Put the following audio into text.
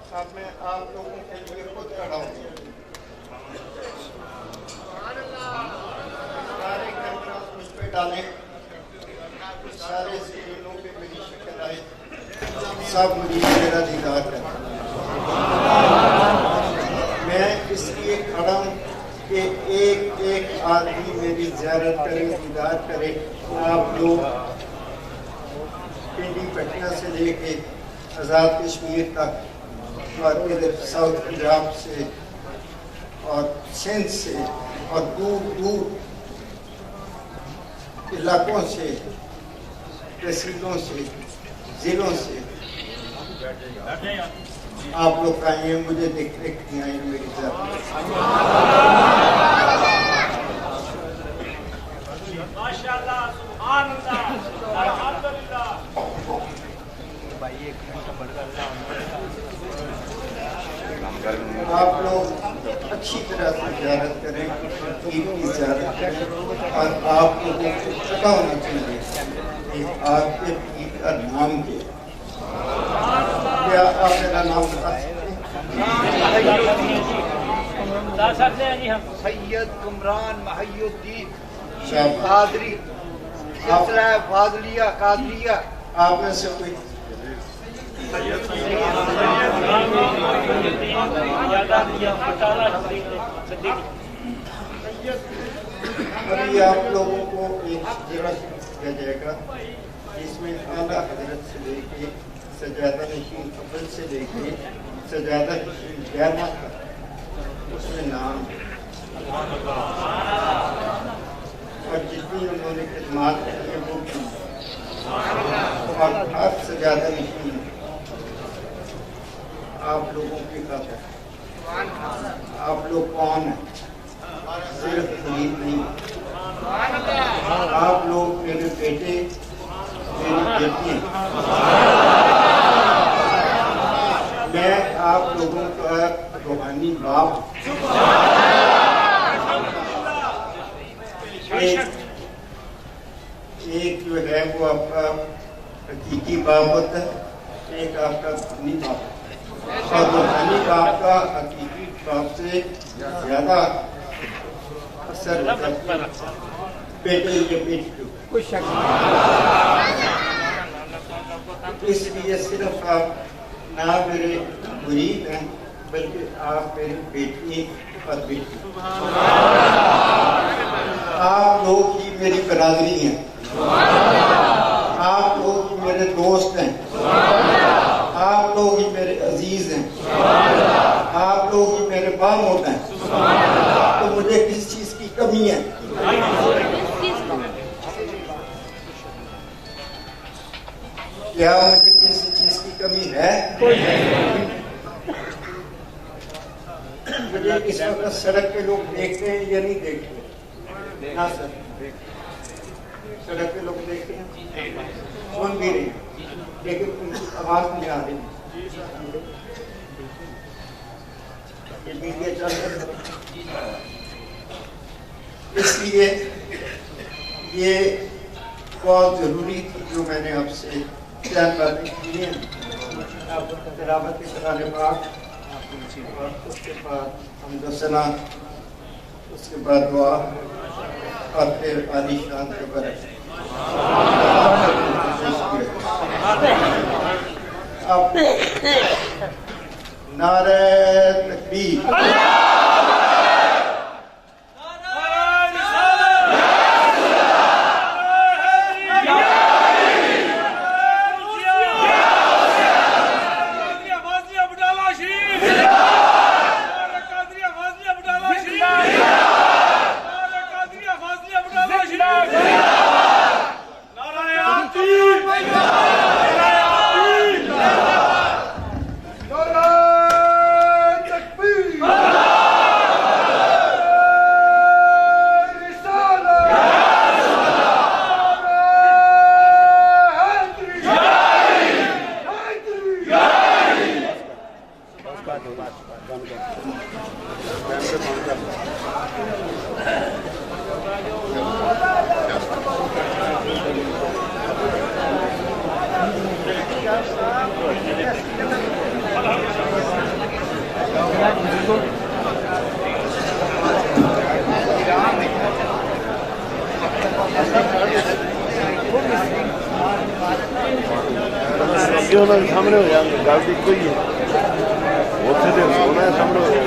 अब मैं आप लोगों के लिए खुद खड़ा हूँ। सारे कैमरा मुझ पे डालें, सारे स्क्रीनों पे मेरी शक्ल आए, सब मुझे मेरा दीदार करें। मैं इसलिए खड़ा हूँ कि एक एक आदमी मेरी ज़ियारत करे, दीदार करे। आप लोग पिंडी पटना से लेके आज़ाद कश्मीर तक और इधर साउथ पंजाब से और सिंध से और दूर दूर इलाकों से, तहसीलों से, ज़िलों से आप लोग आए हैं, मुझे देखने के लिए आए हैं मेरी ज़ियारत। माशाअल्लाह, सुभान अल्लाह, अल्हम्दुलिल्लाह। आप लोग अच्छी तरह से ज़ियारत करें, ईद की ज़ियारत करें और आप लोगों को पता होना चाहिए कि आपके ईद का नाम क्या। आप मेरा नाम बता सकते हैं? जी हम सैयद कुमरान महियुद्दीन शाबाश। कादरी, सिलसिला फाज़लिया कादरिया। आप में से कोई अभी आप लोगों को एक जगह दिया जाएगा जिसमें आला हजरत से लेके सजादा नशीन अव्वल से लेके सजादा नशीन 11 तक उसमें नाम और जितनी उन्होंने खिदमात की है वो की और हर सजादा नशीन आप लोगों की खातिर। आप लोग कौन हैं? सिर्फ खलील नहीं, आप लोग मेरे बेटे, मेरी बेटी हैं। मैं आप लोगों का रूहानी बाप। एक जो है वो आपका हकीकी बाप होता है, एक आपका रूहानी बाप और रूहानी बाप का हकीकी बाप से ज्यादा असर बेटे या बेटी को। इसलिए सिर्फ आप ना मेरे मुरीद हैं बल्कि आप मेरी बेटी और बेटी। आप लोग ही मेरी बरादरी हैं, आप लोग ही मेरे दोस्त हैं, आप लोग ही मेरे अजीज हैं, आप लोग ही मेरे बामोद हैं। तो मुझे किस चीज की कमी है? क्या मुझे किसी चीज की कमी है? मुझे इस वक्त सड़क पे लोग देखते हैं या नहीं देखते? ना सर, सड़क पे लोग देखते हैं, सुन भी रहे हैं, लेकिन उनकी आवाज नहीं आ रही। ये मीडिया चल रहा है, इसलिए ये बहुत जरूरी थी जो मैंने आपसे चंद बातें की हैं। आप तिलावत के कुरान पाक और उसके बाद हम्द सना, उसके बाद दुआ और फिर आलीशान के बरस। अब नारे तकबीर। ਅੱਗੇ ਉਹਨਾਂ ਦੇ ਸਾਹਮਣੇ ਹੋ ਜਾਣਗੇ, ਗੱਲ ਤਾਂ ਇੱਕੋ ਹੀ ਹੈ। ਉੱਥੇ ਤੇ ਉਹਨਾਂ ਦੇ ਸਾਹਮਣੇ ਹੋ